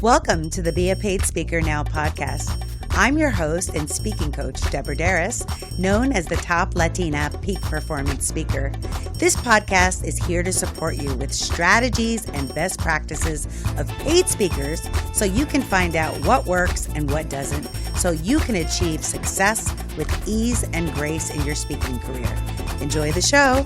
Welcome to the Be a Paid Speaker Now podcast. I'm your host and speaking coach, Deborah Deras, known as the top Latina peak performance speaker. This podcast is here to support you with strategies and best practices of paid speakers so you can find out what works and what doesn't, so you can achieve success with ease and grace in your speaking career. Enjoy the show.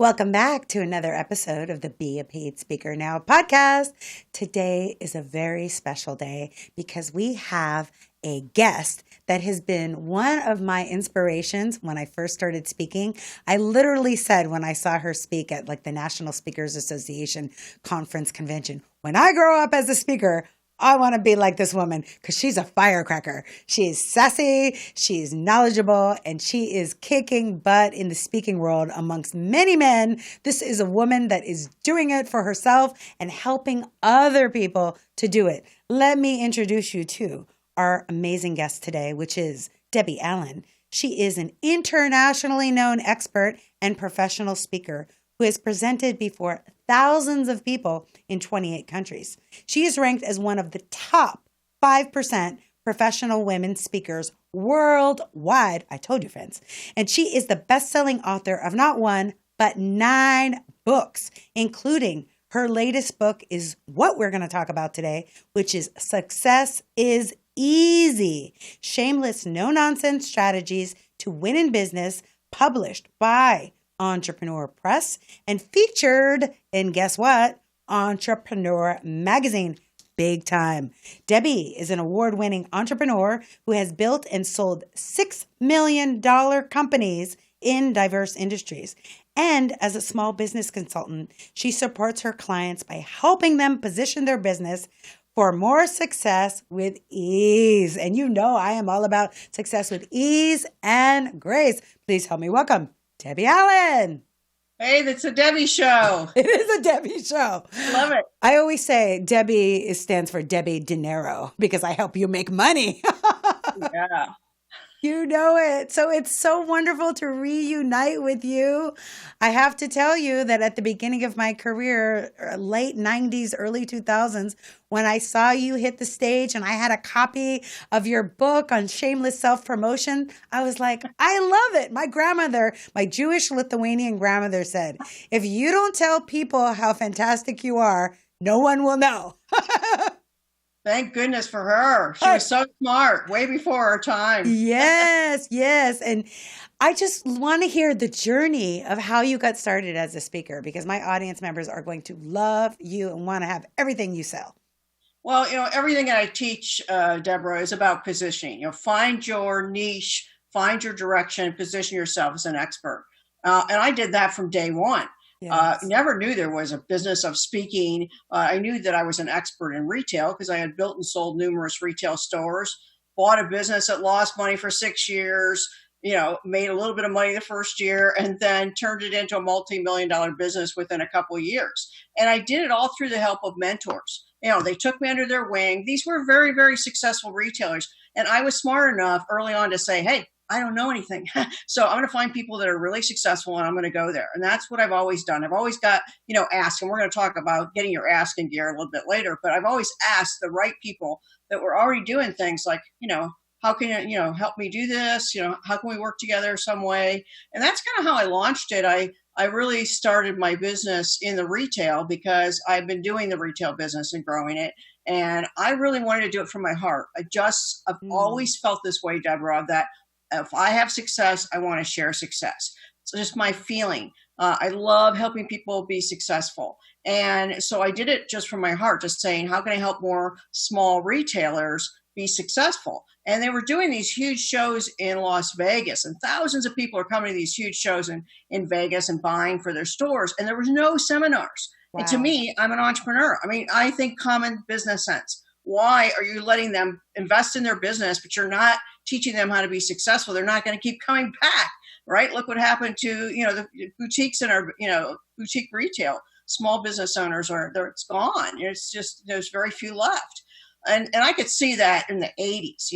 Welcome back to another episode of the Be a Paid Speaker Now podcast. Today is a very special day because we have a guest that has been one of my inspirations when I first started speaking. I literally said when I saw her speak at the National Speakers Association conference convention, when I grow up as a speaker, I want to be like this woman because she's a firecracker. She is sassy, she's knowledgeable, and she is kicking butt in the speaking world amongst many men. This is a woman that is doing it for herself and helping other people to do it. Let me introduce you to our amazing guest today, which is Debbie Allen. She is an internationally known expert and professional speaker who has presented before thousands of people in 28 countries. She is ranked as one of the top 5% professional women speakers worldwide. I told you, friends. And she is the best-selling author of not one, but 9 books, including her latest book is what we're going to talk about today, which is Success is Easy. Shameless, no-nonsense strategies to win in business, published by Entrepreneur Press and featured in, guess what, Entrepreneur Magazine. Big time. Debbie is an award-winning entrepreneur who has built and sold $6 million companies in diverse industries. And as a small business consultant, she supports her clients by helping them position their business for more success with ease. And you know I am all about success with ease and grace. Please help me welcome Debbie Allen. Hey, that's a Debbie show. It is a Debbie show. Love it. I always say Debbie stands for Debbie Dinero because I help you make money. Yeah. You know it. So it's so wonderful to reunite with you. I have to tell you that at the beginning of my career, late 90s, early 2000s, when I saw you hit the stage and I had a copy of your book on shameless self-promotion, I was like, I love it. My grandmother, my Jewish Lithuanian grandmother said, if you don't tell people how fantastic you are, no one will know. Thank goodness for her. She was so smart, way before her time. Yes, yes. And I just want to hear the journey of how you got started as a speaker, because my audience members are going to love you and want to have everything you sell. Well, everything that I teach, Deborah, is about positioning. Find your niche, find your direction, position yourself as an expert. And I did that from day one. Yes. Never knew there was a business of speaking. I knew that I was an expert in retail because I had built and sold numerous retail stores, bought a business that lost money for 6 years, made a little bit of money the first year, and then turned it into a multi-million-dollar business within a couple of years. And I did it all through the help of mentors. They took me under their wing. These were very, very successful retailers. And I was smart enough early on to say, hey, I don't know anything. So I'm going to find people that are really successful and I'm going to go there. And that's what I've always done. I've always got, asked, and we're going to talk about getting your ask in gear a little bit later, but I've always asked the right people that were already doing things like, how can you, help me do this? How can we work together some way? And that's kind of how I launched it. I really started my business in the retail because I've been doing the retail business and growing it. And I really wanted to do it from my heart. I've always felt this way, Deborah, that if I have success, I want to share success. It's just my feeling. I love helping people be successful. And so I did it just from my heart, just saying, how can I help more small retailers be successful? And they were doing these huge shows in Las Vegas, and thousands of people are coming to these huge shows in Vegas and buying for their stores. And there was no seminars. Wow. And to me, I'm an entrepreneur. I think common business sense. Why are you letting them invest in their business, but you're not teaching them how to be successful? They're not going to keep coming back, right? Look what happened to, the boutiques in our, boutique retail. Small business owners it's gone. It's just, there's very few left. And I could see that in the 80s,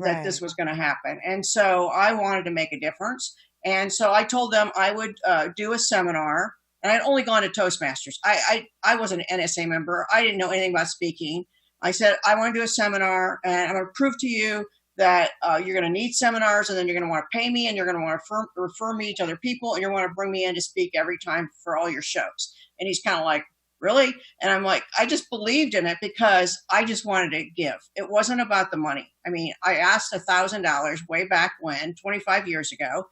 that this was going to happen. And so I wanted to make a difference. And so I told them I would do a seminar And I'd only gone to Toastmasters. I was an NSA member. I didn't know anything about speaking. I said, I want to do a seminar, and I'm going to prove to you that you're going to need seminars, and then you're going to want to pay me, and you're going to want to refer me to other people, and you're going to bring me in to speak every time for all your shows. And he's kind of like, really? And I'm like, I just believed in it because I just wanted to give. It wasn't about the money. I mean, I asked $1,000 way back when, 25 years ago,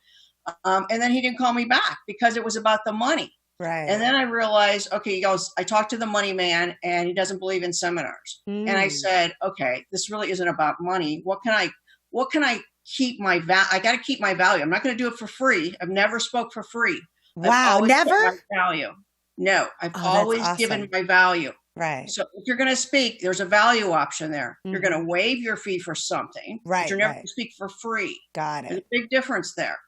and then he didn't call me back because it was about the money. Right. And then I realized, okay, he goes, I talked to the money man and he doesn't believe in seminars. And I said, okay, this really isn't about money. What can I keep my I got to keep my value. I'm not going to do it for free. I've never spoke for free. Wow. Never? My value. No, I've always awesome. given my value. Right. So if you're going to speak, there's a value option there. You're going to waive your fee for something. Right. But you're never going to speak for free. Got it. There's a big difference there.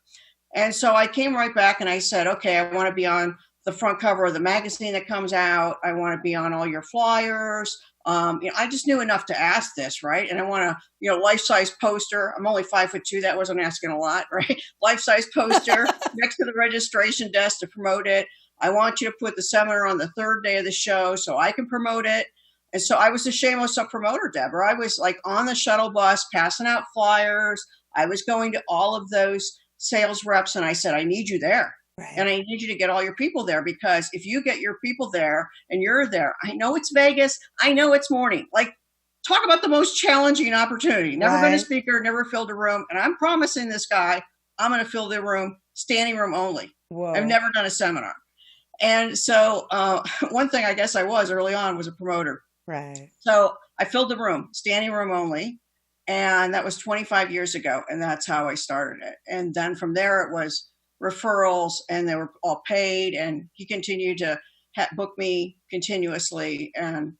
And so I came right back and I said, okay, I want to be on the front cover of the magazine that comes out. I want to be on all your flyers. I just knew enough to ask this, right? And I want a, life-size poster. I'm only 5'2". That wasn't asking a lot, right? Life-size poster next to the registration desk to promote it. I want you to put the seminar on the third day of the show so I can promote it. And so I was a shameless self-promoter, Deborah. I was like on the shuttle bus passing out flyers. I was going to all of those sales reps and I said, I need you there. Right. And I need you to get all your people there, because if you get your people there and you're there, I know it's Vegas. I know it's morning. Like, talk about the most challenging opportunity. Never been a speaker, never filled a room. And I'm promising this guy, I'm going to fill the room, standing room only. Whoa. I've never done a seminar. And so one thing I guess I was early on was a promoter. Right. So I filled the room, standing room only. And that was 25 years ago. And that's how I started it. And then from there, it was referrals, and they were all paid. And he continued to book me continuously. And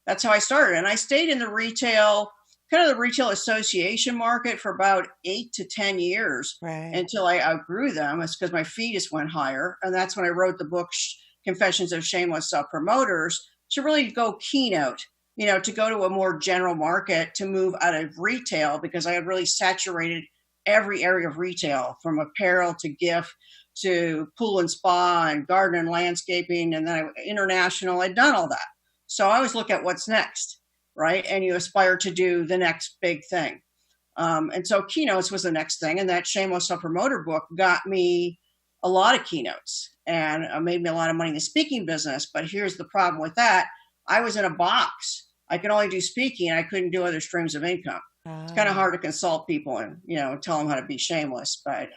that's how I started. And I stayed in the retail, kind of the retail association market for about 8 to 10 years until I outgrew them. It's because my fee just went higher. And that's when I wrote the book, Confessions of Shameless Self-Promoters, to really go keynote, to go to a more general market, to move out of retail, because I had really saturated every area of retail, from apparel to gift to pool and spa and garden and landscaping. And then international, I'd done all that. So I always look at what's next, right? And you aspire to do the next big thing. And so keynotes was the next thing. And that Shameless Self-Promoter book got me a lot of keynotes and made me a lot of money in the speaking business. But here's the problem with that. I was in a box. I could only do speaking. I couldn't do other streams of income. It's kind of hard to consult people and, tell them how to be shameless, but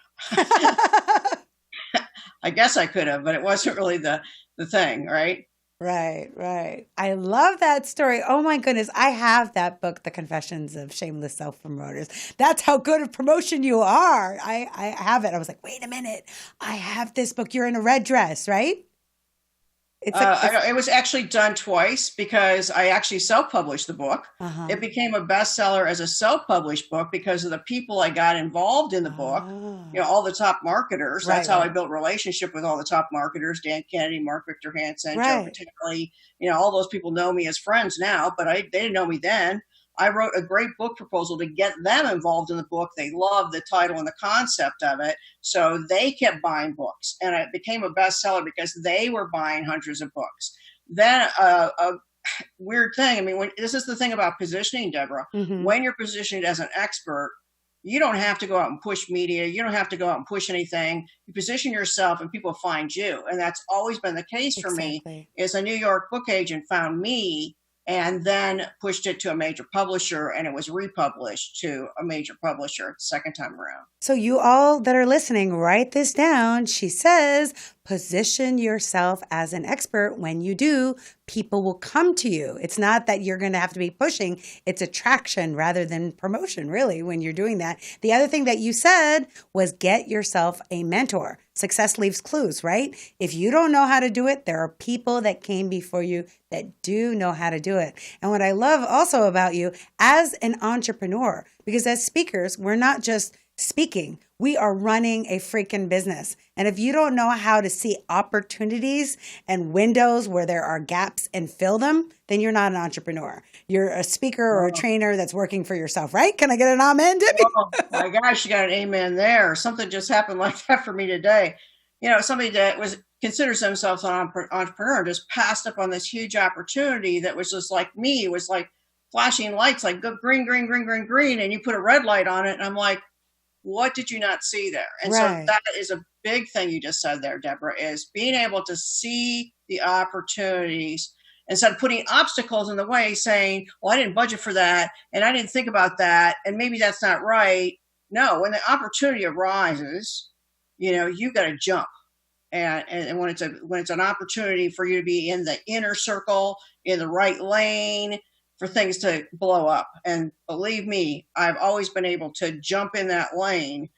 I guess I could have, but it wasn't really the thing, right? Right. I love that story. Oh my goodness. I have that book, The Confessions of Shameless Self-Promoters. That's how good of promotion you are. I have it. I was like, wait a minute. I have this book. You're in a red dress, right? It was actually done twice, because I actually self-published the book. It became a bestseller as a self-published book because of the people I got involved in the book. All the top marketers. That's how I built relationship with all the top marketers: Dan Kennedy, Mark Victor Hansen, Joe Vitale. All those people know me as friends now, but they didn't know me then. I wrote a great book proposal to get them involved in the book. They loved the title and the concept of it. So they kept buying books, and it became a bestseller because they were buying hundreds of books. Then a weird thing. I mean, this is the thing about positioning, Deborah. When you're positioned as an expert, you don't have to go out and push media. You don't have to go out and push anything. You position yourself and people find you. And that's always been the case for me. Is a New York book agent found me and then pushed it to a major publisher, and it was republished to a major publisher the second time around. So you all that are listening, write this down. She says, position yourself as an expert. When you do, people will come to you. It's not that you're going to have to be pushing. It's attraction rather than promotion, really, when you're doing that. The other thing that you said was get yourself a mentor. Success leaves clues, right? If you don't know how to do it, there are people that came before you that do know how to do it. And what I love also about you as an entrepreneur, because as speakers, we're not just speaking, we are running a freaking business. And if you don't know how to see opportunities and windows where there are gaps and fill them, then you're not an entrepreneur. You're a speaker or a trainer that's working for yourself, right? Can I get an amen, Debbie? Oh my gosh, you got an amen there. Something just happened like that for me today. somebody that considers themselves an entrepreneur just passed up on this huge opportunity that was just like me. It was like flashing lights, like go green, green, green, green, green, and you put a red light on it, and I'm like, what did you not see there? And so Right. that is a big thing you just said there, Deborah, is being able to see the opportunities instead of putting obstacles in the way, saying, well, I didn't budget for that, and I didn't think about that, and maybe that's not right. No, when the opportunity arises, you got to jump. And when it's an opportunity for you to be in the inner circle, in the right lane, for things to blow up. And believe me, I've always been able to jump in that lane.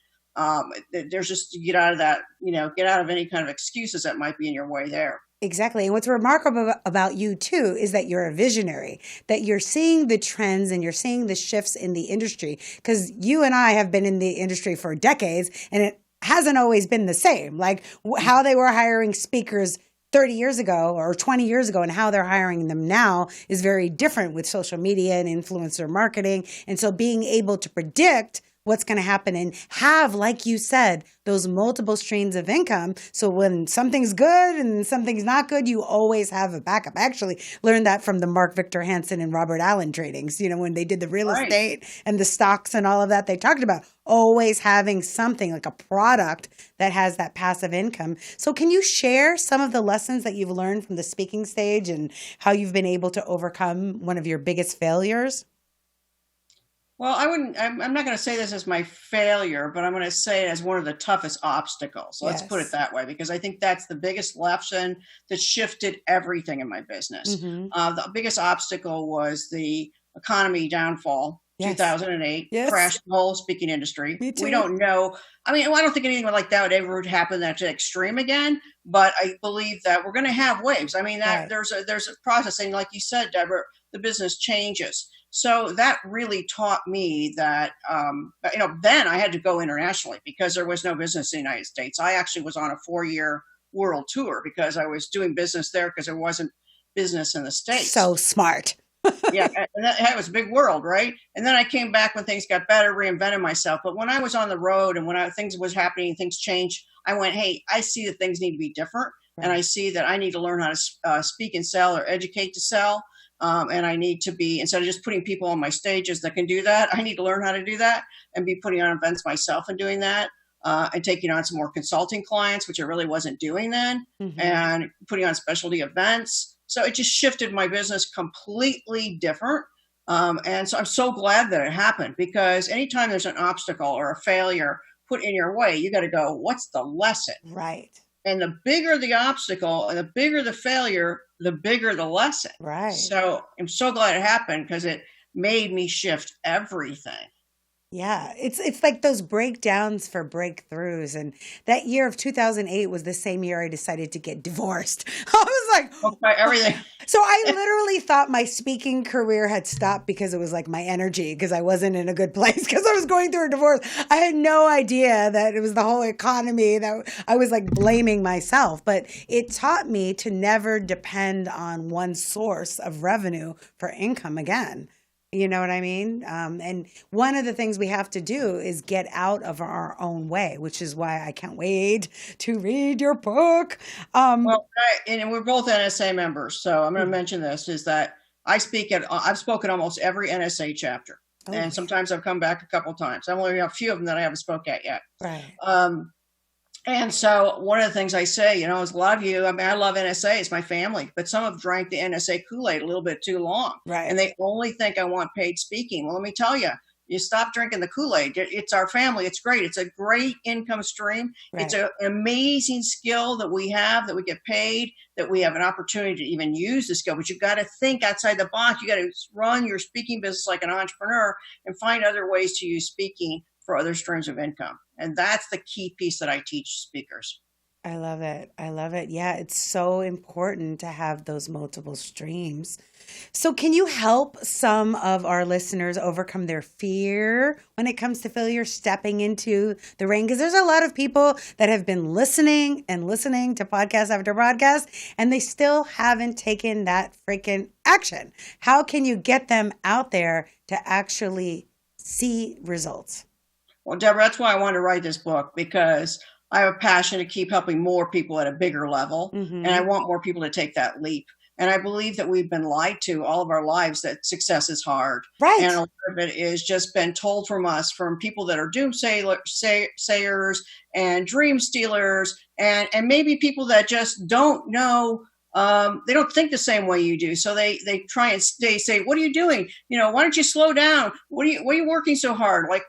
There's just to get out of that, get out of any kind of excuses that might be in your way there. Exactly. And what's remarkable about you too is that you're a visionary, that you're seeing the trends and you're seeing the shifts in the industry, because you and I have been in the industry for decades and it hasn't always been the same. Like how they were hiring speakers 30 years ago or 20 years ago and how they're hiring them now is very different with social media and influencer marketing. And so being able to predict what's going to happen and have, like you said, those multiple streams of income. So when something's good and something's not good, you always have a backup. I actually learned that from the Mark Victor Hansen and Robert Allen tradings. When they did the real estate and the stocks and all of that, they talked about always having something like a product that has that passive income. So can you share some of the lessons that you've learned from the speaking stage and how you've been able to overcome one of your biggest failures? Well, I'm not going to say this as my failure, but I'm going to say it as one of the toughest obstacles. Let's put it that way, because I think that's the biggest lesson that shifted everything in my business. Mm-hmm. The biggest obstacle was the economy downfall, 2008, crashed the whole speaking industry. Me too. We don't know. I don't think anything like that would ever happen that extreme again, but I believe that we're going to have waves. There's a process. And like you said, Deborah, the business changes. So that really taught me that, then I had to go internationally because there was no business in the United States. I actually was on a 4-year world tour because I was doing business there because there wasn't business in the States. So smart. Yeah, and that was a big world, right? And then I came back when things got better, reinvented myself. But when I was on the road and when things was happening, things changed, I went, hey, I see that things need to be different. Right. And I see that I need to learn how to speak and sell or educate to sell. And I need to be, instead of just putting people on my stages that can do that, I need to learn how to do that and be putting on events myself and doing that. And taking on some more consulting clients, which I really wasn't doing then, and putting on specialty events. So it just shifted my business completely different. And so I'm so glad that it happened, because anytime there's an obstacle or a failure put in your way, you got to go, what's the lesson? Right. And the bigger the obstacle and the bigger the failure, the bigger the lesson. Right. So I'm so glad it happened because it made me shift everything. Yeah, it's like those breakdowns for breakthroughs. And that year of 2008 was the same year I decided to get divorced. I was like, everything. So I literally thought my speaking career had stopped because it was like my energy, because I wasn't in a good place because I was going through a divorce. I had no idea that it was the whole economy, that I was like blaming myself. But it taught me to never depend on one source of revenue for income again. You know what I mean? And one of the things we have to do is get out of our own way, which is why I can't wait to read your book. And we're both NSA members, so I'm going to mention this, is that I've spoken almost every NSA chapter. Okay. And sometimes I've come back a couple of times. I've only got a few of them that I haven't spoke at yet. Right. And so one of the things I say, is a lot of you, I love NSA, it's my family, but some have drank the NSA Kool-Aid a little bit too long. Right. And they only think I want paid speaking. Well, let me tell you, you stop drinking the Kool-Aid. It's our family. It's great. It's a great income stream. Right. It's an amazing skill that we have, that we get paid, that we have an opportunity to even use the skill. But you've got to think outside the box. You got to run your speaking business like an entrepreneur and find other ways to use speaking for other streams of income. And that's the key piece that I teach speakers. I love it. I love it. Yeah, it's so important to have those multiple streams. So can you help some of our listeners overcome their fear when it comes to failure, stepping into the ring? Because there's a lot of people that have been listening and listening to podcast after podcast, and they still haven't taken that freaking action. How can you get them out there to actually see results? Well, Deborah, that's why I wanted to write this book, because I have a passion to keep helping more people at a bigger level, and I Mm-hmm. want more people to take that leap. And I believe that we've been lied to all of our lives that success is hard. And a Right. lot of it is just been told from us, from people that are doomsayers and dream stealers, and maybe people that just don't know. They don't think the same way you do, so they try and they say, "What are you doing? Why don't you slow down? What are you working so hard? Like,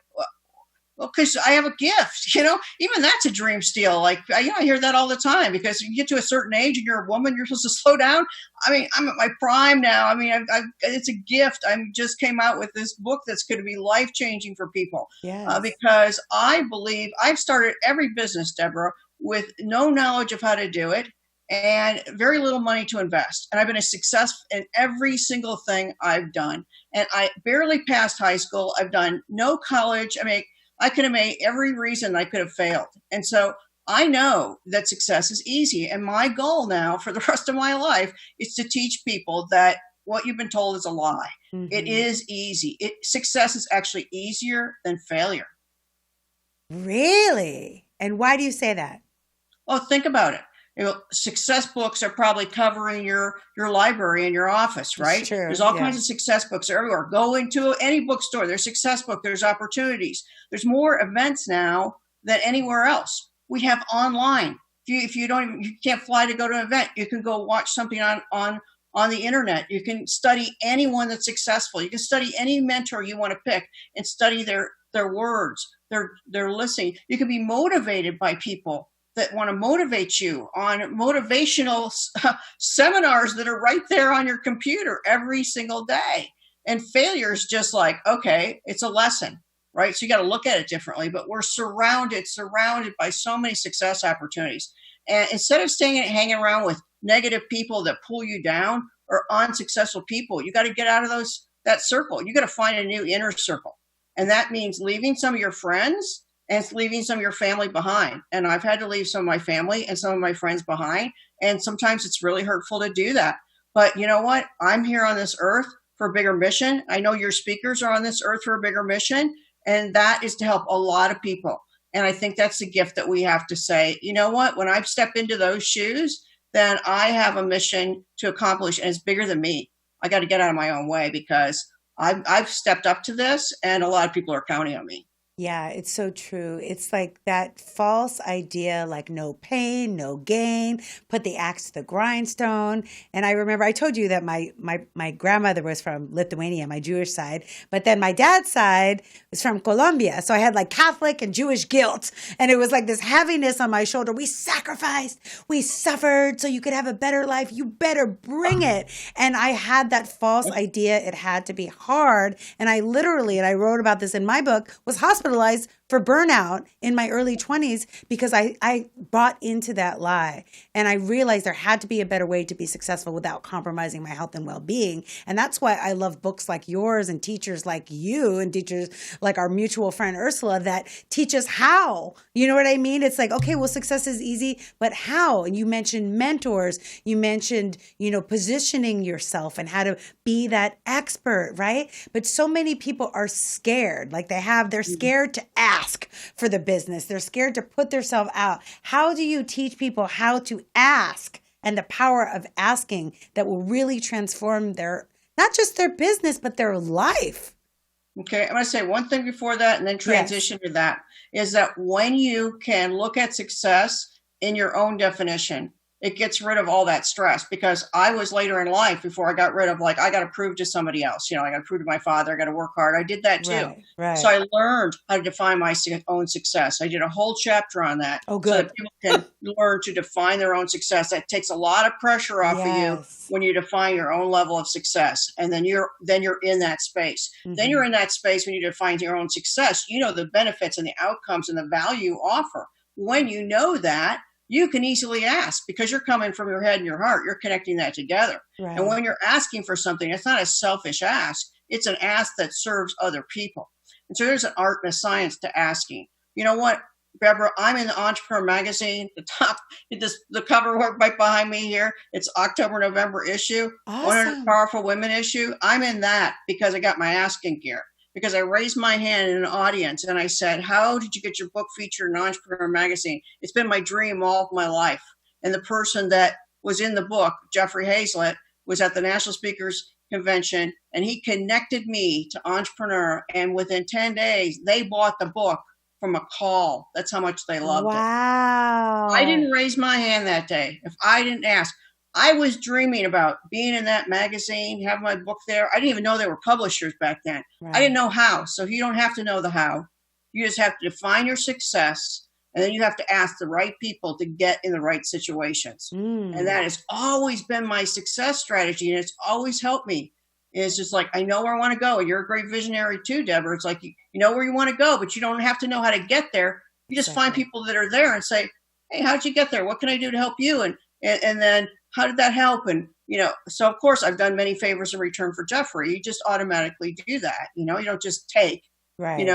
well, because I have a gift, even that's a dream steal. Like, I hear that all the time, because you get to a certain age and you're a woman, you're supposed to slow down. I mean, I'm at my prime now. I mean, it's a gift. I just came out with this book that's going to be life changing for people, Yes. because I believe I've started every business, Deborah, with no knowledge of how to do it and very little money to invest. And I've been a success in every single thing I've done. And I barely passed high school. I've done no college. I mean, I could have made every reason I could have failed. And so I know that success is easy. And my goal now for the rest of my life is to teach people that what you've been told is a lie. It Mm-hmm. is easy. Success is actually easier than failure. Really? And why do you say that? Oh, think about it. Success books are probably covering your library in your office, It's right? There's true. all Yeah. kinds of success books everywhere. Go into any bookstore. There's success book. There's opportunities. There's more events now than anywhere else. We have online. If you don't even, you can't fly to go to an event, you can go watch something on the internet. You can study anyone that's successful. You can study any mentor you want to pick and study their words, their listening. You can be motivated by people that want to motivate you on motivational seminars that are right there on your computer every single day. And failure is just like, okay, it's a lesson, right? So you got to look at it differently, but we're surrounded by so many success opportunities. And instead of staying and hanging around with negative people that pull you down, or unsuccessful people, you got to get out of that circle. You got to find a new inner circle. And that means leaving some of your friends and it's leaving some of your family behind. And I've had to leave some of my family and some of my friends behind. And sometimes it's really hurtful to do that. But you know what? I'm here on this earth for a bigger mission. I know your speakers are on this earth for a bigger mission. And that is to help a lot of people. And I think that's the gift that we have to say, you know what? When I step into those shoes, then I have a mission to accomplish, and it's bigger than me. I got to get out of my own way, because I've stepped up to this, and a lot of people are counting on me. Yeah, it's so true. It's like that false idea, like no pain, no gain, put the axe to the grindstone. And I remember I told you that my grandmother was from Lithuania, my Jewish side, but then my dad's side was from Colombia. So I had like Catholic and Jewish guilt. And it was like this heaviness on my shoulder. We sacrificed, we suffered so you could have a better life. You better bring it. And I had that false idea it had to be hard. And I literally, and I wrote about this in my book, was hospitalized for burnout in my early 20s because I bought into that lie. And I realized there had to be a better way to be successful without compromising my health and well-being. And that's why I love books like yours and teachers like you and teachers like our mutual friend Ursula that teach us how. You know what I mean? It's like, okay, well, success is easy, but how? And you mentioned mentors. You mentioned, positioning yourself and how to be that expert, right? But so many people are scared. Like they're scared to ask for the business. They're scared to put themselves out. How do you teach people how to ask and the power of asking that will really transform not just their business, but their life? Okay, I'm going to say one thing before that and then transition to that, is that when you can look at success in your own definition, it gets rid of all that stress. Because I was later in life, before I got rid of, like, I got to prove to somebody else, I got to prove to my father, I got to work hard. I did that too. So Right. I learned how to define my own success. I did a whole chapter on that. Oh, So that good. people can learn to define their own success. That takes a lot of pressure off of you Yes. when you define your own level of success. And then you're in that space. Then you're in that space when you define your own success. You know the benefits and the outcomes and the value you offer. When you know that, you can easily ask, because you're coming from your head and your heart. You're connecting that together. Right. And when you're asking for something, it's not a selfish ask. It's an ask that serves other people. And so there's an art and a science to asking. You know what, Deborah? I'm in the Entrepreneur magazine. The cover work right behind me here. It's October, November issue. 100 Awesome. Powerful Women issue. I'm in that because I got my asking gear. because I raised my hand in an audience and I said, how did you get your book featured in Entrepreneur Magazine? It's been my dream all of my life. And the person that was in the book, Jeffrey Hazlett, was at the National Speakers Convention, and he connected me to Entrepreneur. And within 10 days, they bought the book from a call. That's how much they loved it. I Wow. didn't raise my hand that day. If I didn't ask, I was dreaming about being in that magazine, having my book there. I didn't even know they were publishers back then. I didn't Right. know how. So you don't have to know the how. You just have to define your success, and then you have to ask the right people to get in the right situations. And Mm. that has always been my success strategy, and it's always helped me. And it's just like, I know where I want to go. You're a great visionary too, Deborah. It's like, you know where you want to go, but you don't have to know how to get there. You just find Exactly. people that are there and say, hey, how'd you get there? What can I do to help you? And then how did that help? And, so of course I've done many favors in return for Jeffrey. You just automatically do that. You don't just take, Right.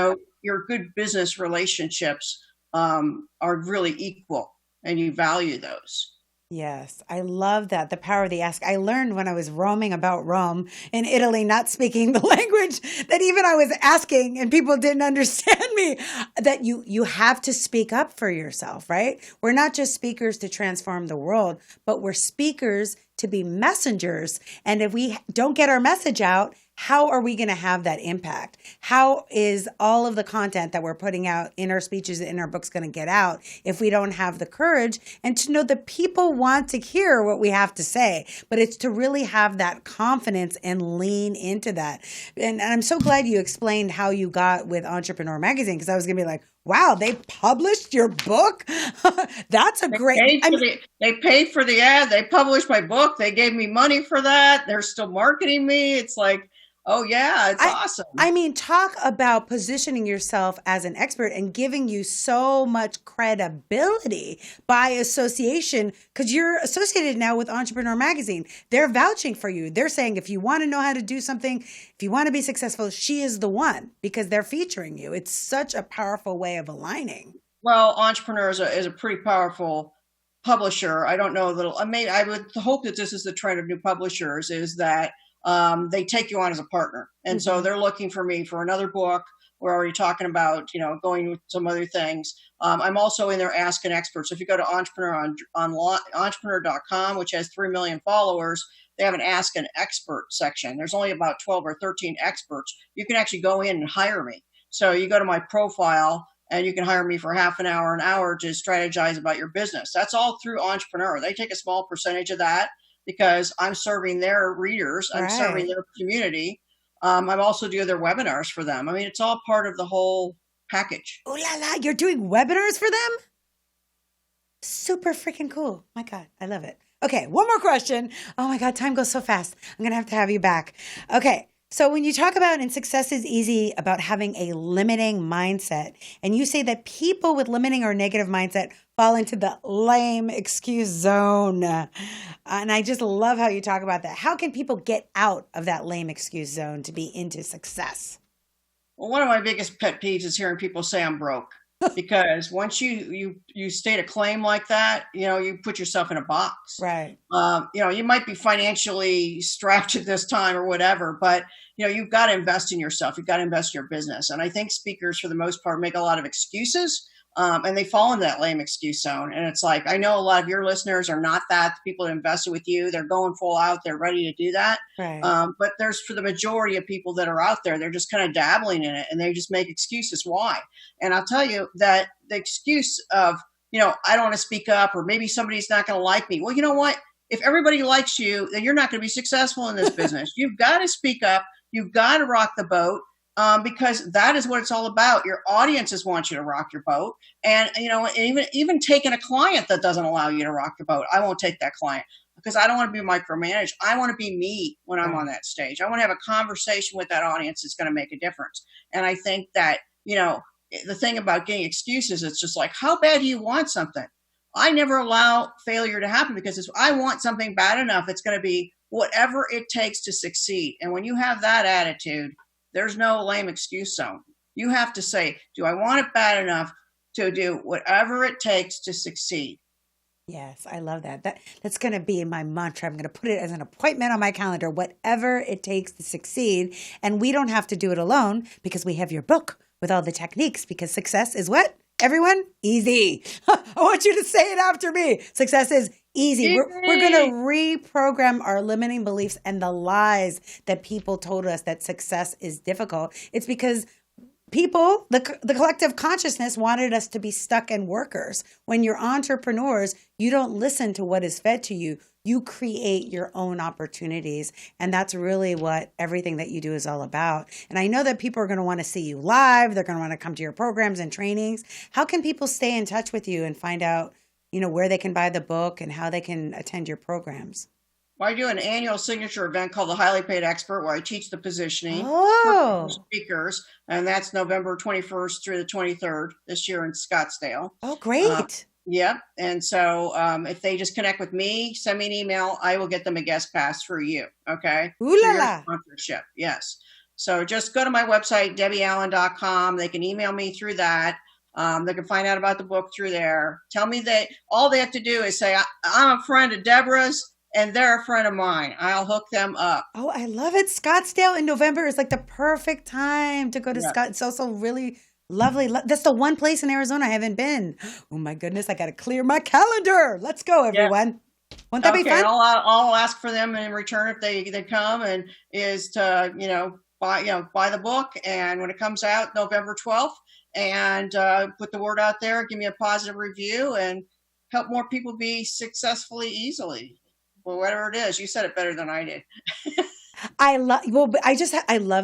your good business relationships are really equal, and you value those. Yes, I love that. The power of the ask. I learned when I was roaming about Rome in Italy, not speaking the language, that even I was asking and people didn't understand me, that you have to speak up for yourself, right? We're not just speakers to transform the world, but we're speakers to be messengers. And if we don't get our message out, how are we going to have that impact? How is all of the content that we're putting out in our speeches, in our books going to get out if we don't have the courage and to know that people want to hear what we have to say? But it's to really have that confidence and lean into that. And I'm so glad you explained how you got with Entrepreneur Magazine, because I was going to be like, wow, they published your book? That's a great, I mean, They paid for the ad. They published my book. They gave me money for that. They're still marketing me. It's like, oh yeah, it's I awesome. I mean, talk about positioning yourself as an expert and giving you so much credibility by association, because you're associated now with Entrepreneur Magazine. They're vouching for you. They're saying if you want to know how to do something, if you want to be successful, she is the one, because they're featuring you. It's such a powerful way of aligning. Well, Entrepreneur is a pretty powerful publisher. I don't know that I would hope that this is the trend of new publishers, is that they take you on as a partner. And so Hmm. they're looking for me for another book. We're already talking about, going with some other things. I'm also in there Ask an Expert. So if you go to entrepreneur.com, which has 3 million followers, they have an Ask an Expert section. There's only about 12 or 13 experts. You can actually go in and hire me. So you go to my profile and you can hire me for half an hour to strategize about your business. That's all through Entrepreneur. They take a small percentage of that because I'm serving their readers, I'm serving Right. their community. I'm also doing their webinars for them. I mean, it's all part of the whole package. Ooh la la, you're doing webinars for them? Super freaking cool. My God, I love it. Okay, one more question. Oh my God, time goes so fast. I'm going to have you back. Okay, so when you talk about, and success is easy, about having a limiting mindset, and you say that people with limiting or negative mindset fall into the lame excuse zone. And I just love how you talk about that. How can people get out of that lame excuse zone to be into success? Well, one of my biggest pet peeves is hearing people say I'm broke, because once you state a claim like that, you put yourself in a box. Right. You might be financially strapped at this time or whatever, but you've got to invest in yourself. You've got to invest in your business. And I think speakers, for the most part, make a lot of excuses. And they fall into that lame excuse zone. And it's like, I know a lot of your listeners are not that. The people that invested with you, they're going full out. They're ready to do that. Right. But there's, for the majority of people that are out there, they're just kind of dabbling in it, and they just make excuses why. And I'll tell you that the excuse of, I don't want to speak up, or maybe somebody's not going to like me. Well, you know what? If everybody likes you, then you're not going to be successful in this business. You've got to speak up. You've got to rock the boat. Because that is what it's all about. Your audiences want you to rock your boat, and even taking a client that doesn't allow you to rock the boat, I won't take that client, because I don't want to be micromanaged. I want to be me when I'm on Right. that stage. I want to have a conversation with that audience that's going to make a difference. And I think that the thing about getting excuses, it's just like, how bad do you want something? I never allow failure to happen, because if I want something bad enough, it's going to be whatever it takes to succeed. And when you have that attitude, there's no lame excuse zone. You have to say, do I want it bad enough to do whatever it takes to succeed? Yes, I love that. That's going to be my mantra. I'm going to put it as an appointment on my calendar, whatever it takes to succeed. And we don't have to do it alone because we have your book with all the techniques, because success is what? Everyone? Easy. I want you to say it after me. Success is easy. We're going to reprogram our limiting beliefs and the lies that people told us that success is difficult. It's because people, the collective consciousness wanted us to be stuck and workers. When you're entrepreneurs, you don't listen to what is fed to you. You create your own opportunities. And that's really what everything that you do is all about. And I know that people are going to want to see you live. They're going to want to come to your programs and trainings. How can people stay in touch with you and find out, where they can buy the book and how they can attend your programs? Well, I do an annual signature event called the Highly Paid Expert, where I teach the positioning for speakers, and that's November 21st through the 23rd this year in Scottsdale. Oh, great. Yep. And so if they just connect with me, send me an email, I will get them a guest pass through you. Okay. Ooh la la. Sponsorship. Yes. So just go to my website, debbieallen.com. They can email me through that. They can find out about the book through there. Tell me that all they have to do is say, I'm a friend of Deborah's and they're a friend of mine. I'll hook them up. Oh, I love it. Scottsdale in November is like the perfect time to go to Scott. It's also really lovely. That's the one place in Arizona I haven't been. Oh my goodness. I got to clear my calendar. Let's go, everyone. Won't that be fun? I'll ask for them in return if they come, and is to, buy the book. And when it comes out November 12th, and put the word out there, give me a positive review and help more people be successfully easily. Well, whatever it is, you said it better than I did. I love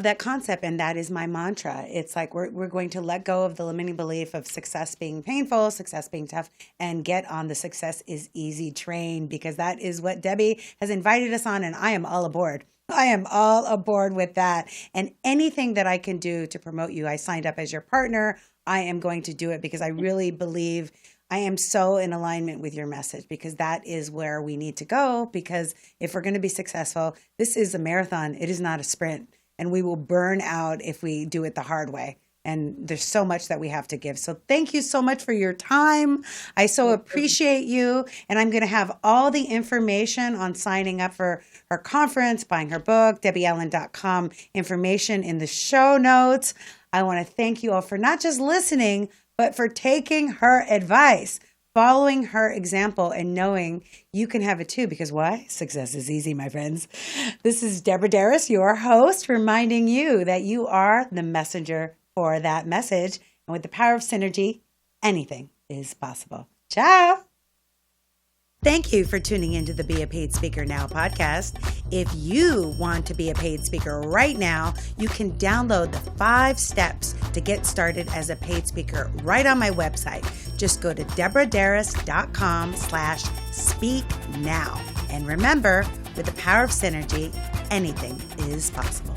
that concept. And that is my mantra. It's like, we're going to let go of the limiting belief of success being painful, success being tough, and get on the success is easy train, because that is what Debbie has invited us on. And I am all aboard. I am all aboard with that. And anything that I can do to promote you, I signed up as your partner. I am going to do it because I really believe I am so in alignment with your message, because that is where we need to go. Because if we're going to be successful, this is a marathon. It is not a sprint, and we will burn out if we do it the hard way. And there's so much that we have to give. So thank you so much for your time. I so appreciate you. And I'm going to have all the information on signing up for her conference, buying her book, debbieallen.com information in the show notes. I want to thank you all for not just listening, but for taking her advice, following her example, and knowing you can have it too. Because why? Success is easy, my friends. This is Deborah Deras, your host, reminding you that you are the messenger for that message. And with the power of synergy, anything is possible. Ciao. Thank you for tuning into the Be a Paid Speaker Now podcast. If you want to be a paid speaker right now, you can download the 5 steps to get started as a paid speaker right on my website. Just go to deborahderas.com/speak now. And remember, with the power of synergy, anything is possible.